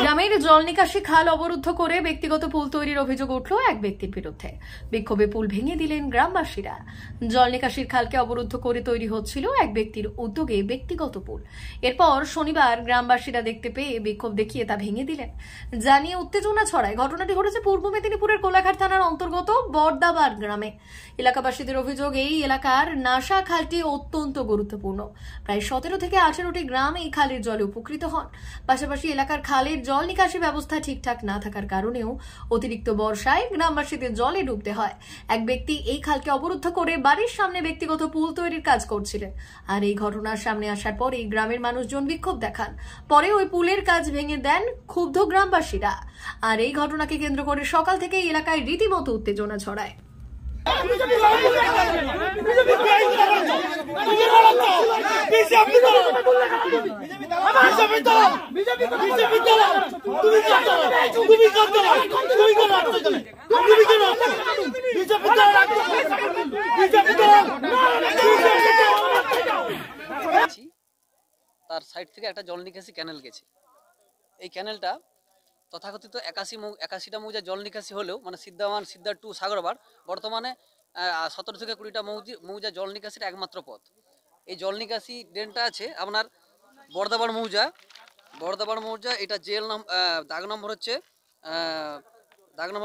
গ্রামের জল নিকাশি খাল অবরুদ্ধ করে ব্যক্তিগত পুল তৈরির অভিযোগ উঠল এক ব্যক্তির বিরুদ্ধে। বিক্ষোভে পুল ভেঙে দিলেন গ্রামবাসীরা। জল নিকাশির খালকে অবরুদ্ধ করে তৈরি হচ্ছিল এক ব্যক্তির উদ্যোগে ব্যক্তিগত পুল। এরপর শনিবার গ্রামবাসীরা দেখতে পেয়ে বিক্ষোভ দেখিয়ে তা ভেঙে দিলেন। জানিয়ে উত্তেজনা ছড়ায়। ঘটনাটি ঘটেছে পূর্ব মেদিনীপুরের কোলাঘাট থানার অন্তর্গত বর্দাবার গ্রামে। এলাকাবাসীদের অভিযোগ, এই এলাকার নাসা খালটি অত্যন্ত গুরুত্বপূর্ণ। প্রায় 17 থেকে 18টি গ্রাম এই খালের জলে উপকৃত হন। পাশাপাশি এলাকার খালের জল নিকাশি ব্যবস্থা ঠিকঠাক না থাকার কারণেও অতিরিক্ত বর্ষায় গ্রামবাসীদের জলে ডুবতে হয়। এক ব্যক্তি এই খালকে অবরুদ্ধ করে বাড়ির সামনে ব্যক্তিগত পুল তৈরির কাজ করছিলেন। আর এই ঘটনার সামনে আসার পরে গ্রামের মানুষজন বিক্ষোভ দেখান। পরে ওই পুলের কাজ ভেঙে দেন ক্ষুব্ধ গ্রামবাসীরা। আর এই ঘটনাকে কেন্দ্র করে সকাল থেকে এলাকায় রীতিমতো উত্তেজনা ছড়ায়। তার সাইড থেকে একটা জল নিকাশি ক্যানেল গেছে। এই ক্যানেলটা তথাকথিত 81টা মৌজা জল নিকাশি হলেও মানে সিদ্ধা 1, সিদ্ধা 2, সাগরবার বর্তমানে 17 থেকে 20টা মৌজা জল নিকাশির একমাত্র পথ। এই জল নিকাশি ড্রেনটা আছে আপনার বর্দাবার মৌজা। এটা জেল দাগ নম্বর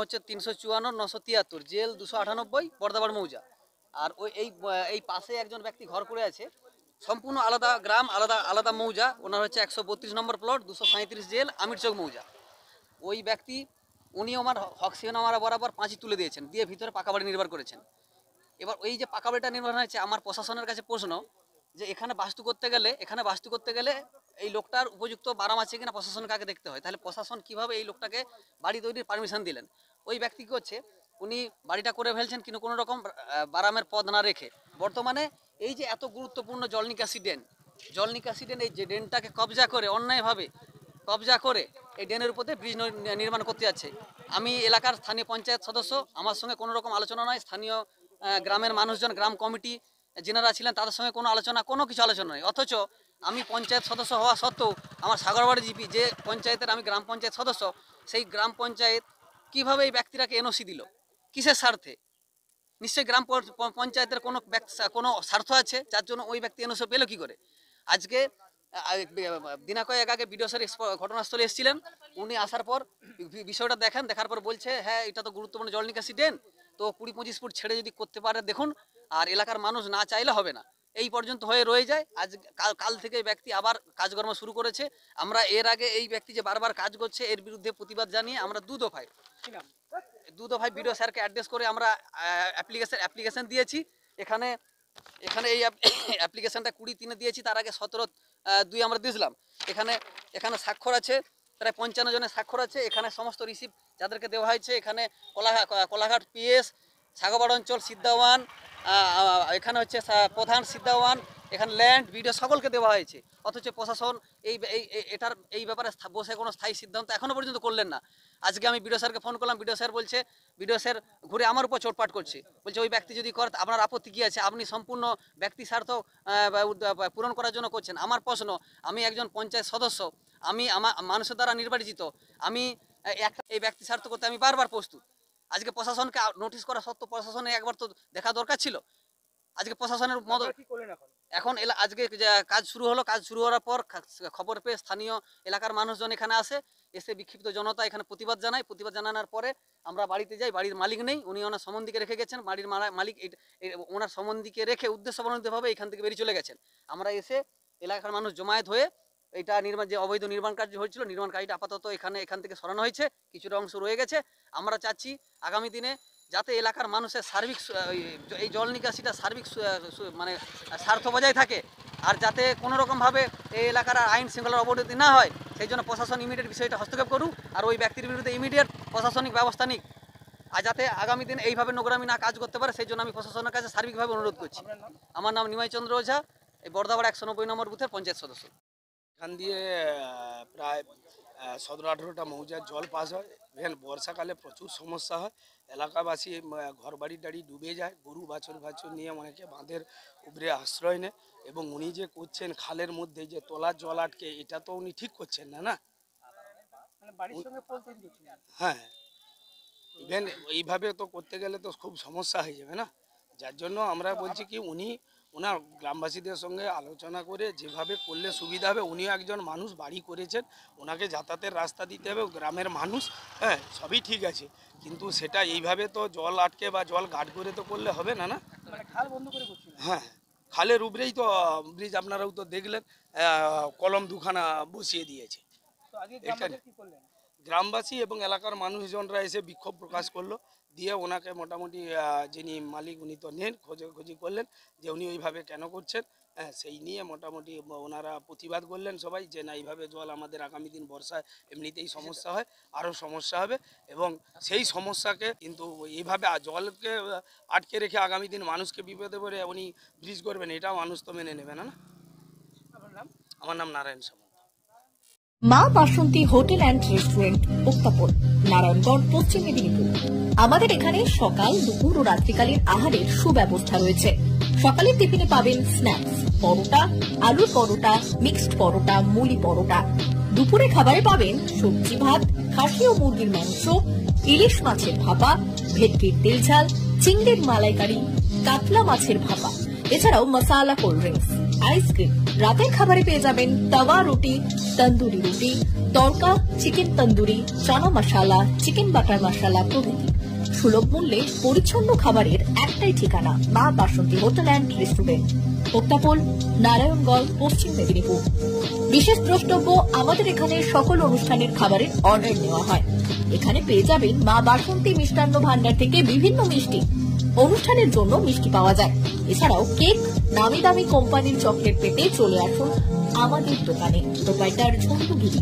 হচ্ছে 354 973, জেল 298, বর্দাবার মৌজা। আর এই পাশে একজন ব্যক্তি ঘর করে আছে, সম্পূর্ণ আলাদা গ্রাম, আলাদা মৌজা। ওনার হচ্ছে 132 নম্বর প্লট, 237 জেল, আমিরচক মৌজা। ওই ব্যক্তি উনি আমার হকসিনামারা বরাবর পাঁচি তুলে দিয়েছেন, দিয়ে ভিতরে পাকা বাড়ি নির্মাণ করেছেন। এবার ওই যে পাকা বাড়িটা নির্মাণ হয়েছে, আমার প্রশাসনের কাছে প্রশ্ন যে এখানে বাস্তু করতে গেলে এই লোকটার উপযুক্ত বারাম আছে কিনা প্রশাসনকে আগে দেখতে হয়। তাহলে প্রশাসন কিভাবে এই লোকটাকে বাড়ি তৈরির পারমিশন দিলেন? ওই ব্যক্তি কি হচ্ছে, উনি বাড়িটা করে ফেলছেন কিন্তু কোনো রকম বারামের পদ না রেখে। বর্তমানে এই যে এত গুরুত্বপূর্ণ জল নিকাশি ড্রেন এই যে ড্রেনটাকে অন্যায়ভাবে কবজা করে এই ড্রেনের উপরে ব্রিজ নির্মাণ করতে যাচ্ছে। আমি এলাকার স্থানীয় পঞ্চায়েত সদস্য, আমার সঙ্গে কোনো রকম আলোচনা নয়। স্থানীয় গ্রামের মানুষজন, গ্রাম কমিটি যেনারা ছিলেন তাদের সঙ্গে কোনো কিছু আলোচনা নেই। অথচ আমি পঞ্চায়েত সদস্য হওয়া সত্ত্বেও আমার সাগরবাড়ি জিপি যে পঞ্চায়েতের আমি গ্রাম পঞ্চায়েত সদস্য, সেই গ্রাম পঞ্চায়েত কিভাবে এই ব্যক্তিটাকে এনওসি দিল? কিসের স্বার্থে? নিশ্চয়ই গ্রাম পঞ্চায়েতের কোনো স্বার্থ আছে, যার জন্য ওই ব্যক্তি এনওসি পেল কি করে? আজকে দিনা কয়েক আগে বিডিও স্যার ঘটনাস্থলে এসেছিলেন। উনি আসার পর বিষয়টা দেখার পর বলছে, হ্যাঁ এটা তো গুরুত্বপূর্ণ জল নিকাশি ড্রেন, তো 20-25 ফুট ছেড়ে যদি করতে পারে দেখুন, আর এলাকার মানুষ না চাইলে হবে না। এই পর্যন্ত হয়ে রয়ে যায়। কাল থেকে এই ব্যক্তি আবার কাজকর্ম শুরু করেছে। আমরা এর আগে এই ব্যক্তি যে বারবার কাজ করছে এর বিরুদ্ধে প্রতিবাদ জানিয়ে আমরা দু দফায় বিডিও স্যারকে অ্যাড্রেস করে আমরা অ্যাপ্লিকেশন দিয়েছি। এখানে এই অ্যাপ্লিকেশনটা 20-3 দিয়েছি, তার আগে 17-2 আমরা দিয়েছিলাম। এখানে স্বাক্ষর আছে, প্রায় 55 জনের স্বাক্ষর আছে। এখানে সমস্ত রিসিপ্ট যাদেরকে দেওয়া হয়েছে, এখানে কোলাঘাট পিএস, সাগরবাড় অঞ্চল, সিদ্ধা 1, এখানে হচ্ছে প্রধান সিদ্ধা 1, এখানে ল্যান্ড ভিডিও সকলকে দেওয়া হয়েছে। অথচ প্রশাসন এই ব্যাপারে বসে কোনো স্থায়ী সিদ্ধান্ত এখনো পর্যন্ত করলেন না। আজকে আমি বিডিও স্যারকে ফোন করলাম, বিডিও স্যার ঘুরে আমার উপর চোটপাট করছে, বলছে ওই ব্যক্তি যদি করে আপনার আপত্তি কী আছে? আপনি সম্পূর্ণ ব্যক্তি স্বার্থ পূরণ করার জন্য করছেন। আমার প্রশ্ন, আমি একজন পঞ্চায়েত সদস্য, আমি আমার মানুষের দ্বারা নির্বাচিত, আমি এই ব্যক্তি স্বার্থ করতে আমি বারবার প্রস্তুত। আজকে প্রশাসনকে নোটিশ করা সত্ত্বেও প্রশাসনে একবার তো দেখা দরকার ছিল। আজকে প্রশাসনের মতো এখন আজকে কাজ শুরু হলো। কাজ শুরু হওয়ার পর খবর পেয়ে স্থানীয় এলাকার মানুষজন এখানে এসে বিক্ষিপ্ত জনতা এখানে প্রতিবাদ জানানোর পরে আমরা বাড়িতে যাই। বাড়ির মালিক নেই, উনি ওনার সম্বন্ধীকে রেখে গেছেন। বাড়ির মালিক ওনার সম্বন্ধীকে রেখে উদ্দেশ্যপ্রণোদিতভাবে এখান থেকে বেরিয়ে চলে গেছেন। আমরা এসে এলাকার মানুষ জমায়েত হয়ে এটা যে অবৈধ নির্মাণ কার্য হয়েছিল, নির্মাণ কাজটা আপাতত এখান থেকে সরানো হয়েছে, কিছুটা অংশ রয়ে গেছে। আমরা চাচ্ছি আগামী দিনে যাতে এলাকার মানুষের সার্বিক এই জল নিকাশিটা সার্বিক মানে স্বার্থ বজায় থাকে, আর যাতে কোনো রকমভাবে এই এলাকার আইন শৃঙ্খলার অবনতি না হয়, সেই জন্য প্রশাসন ইমিডিয়েট বিষয়টা হস্তক্ষেপ করুক, আর ওই ব্যক্তির বিরুদ্ধে ইমিডিয়েট প্রশাসনিক ব্যবস্থা নিক। আর যাতে আগামী দিন এইভাবে নোংরামি না কাজ করতে পারে, সেই জন্য আমি প্রশাসনের কাছে সার্বিকভাবে অনুরোধ করছি। আমার নাম নিমাই চন্দ্র ওঝা, এই বর্দাবার 190 নম্বর বুথের পঞ্চায়েত সদস্য। এখান দিয়ে প্রায় 17-18টা মৌজার জল পাস হয়। ইভেন বর্ষাকালে প্রচুর সমস্যা হয়, এলাকাবাসী ঘর বাড়ি টাড়ি ডুবে যায়, গরু বাছুর নিয়ে অনেকে বাঁধের উপরে আশ্রয় নেয়। এবং উনি যে করছেন খালের মধ্যে যে তোলার জল আটকে, এটা তো উনি ঠিক করছেন না। না, হ্যাঁ, ইভেন এইভাবে তো করতে গেলে তো খুব সমস্যা হয়ে যাবে না। যার জন্য আমরা বলছি কি ওনার গ্রামবাসীদের সঙ্গে আলোচনা করে যেভাবে করলে সুবিধা হবে। উনিও একজন মানুষ, বাড়ি করেছেন, ওনাকে যাতায়াতের রাস্তা দিতে হবে, গ্রামের মানুষ, হ্যাঁ, সবই ঠিক আছে, কিন্তু সেটা এইভাবে তো জল আটকে বা জল গার্ড করে তো করলে হবে না। না, খাল বন্ধ করে করছিল। হ্যাঁ, খালের উপরেই তো ব্রিজ, আপনারাও তো দেখলেন, কলম দুখানা বসিয়ে দিয়েছে। গ্রামবাসী এবং এলাকার মানুষজনরা এসে বিক্ষোভ প্রকাশ করলো, দিয়ে ওনাকে মোটামুটি যিনি মালিক উনি তো নেন, খোঁজাখুঁজি করলেন যে উনি ওইভাবে কেন করছেন। হ্যাঁ, সেই নিয়ে মোটামুটি ওনারা প্রতিবাদ করলেন সবাই, যে না, এইভাবে জল আমাদের আগামী দিন বর্ষায় এমনিতেই সমস্যা হয়, আরও সমস্যা হবে, এবং সেই সমস্যাকে কিন্তু এইভাবে জলকে আটকে রেখে আগামী দিন মানুষকে বিপদে পড়ে উনি ব্রিজ করবেন, এটা মানুষ তো মেনে নেবে না। না, আমার নাম নারায়ণ সামন্ত। মা বাসন্তী হোটেল অ্যান্ড রেস্টুরেন্ট, উত্তাপন, নারায়ণগঞ্জ, পশ্চিম মেদিনীপুর। আমাদের এখানে সকাল, দুপুর ও রাত্রিকালীন আহারের সুব্যবস্থা রয়েছে। সকালের টিফিনে পাবেন স্ন্যাক্স, পরোটা, আলুর পরোটা, মিক্সড পরোটা, মুলি পরোটা। দুপুরে খাবারে পাবেন সবজি ভাত, খাসি ও মুরগির মাংস, ইলিশ মাছের ভাপা, ভেটকির তেল ঝাল, চিংড়ির মালাইকারি, কাতলা মাছের ভাপা, এছাড়াও মশালা কোল্ড ড্রিঙ্কস, আইসক্রিম। রাতের খাবারে পেয়ে যাবেন তাওয়া রুটি, তন্দুরি রুটি, তড়কা, চিকেন তন্দুরি, চানা মশালা, চিকেন বাটার মশালা প্রভৃতি। সুলভ মূল্যে পরিচ্ছন্ন খাবারের একটাই ঠিকানা, মা বাসন্তী হোটেল অ্যান্ড রেস্টুরেন্ট, উত্তাপন, নারায়ণগঞ্জ, পশ্চিম মেদিনীপুর। বিশেষ দ্রষ্টব্য, আমাদের এখানে সকল অনুষ্ঠানের খাবারের অর্ডার নেওয়া হয়। এখানে পেয়ে যাবেন মা বাসন্তী মিষ্টান্ন ভান্ডার থেকে বিভিন্ন মিষ্টি। অনুষ্ঠানের জন্য মিষ্টি পাওয়া যায়। এছাড়াও কেক, নামি দামি কোম্পানির চকলেট পেতে চলে আসুন আমাদের দোকানে। প্রোপাইটার ঝন্টু গিরি।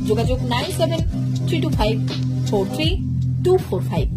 যোগাযোগ 9732543245।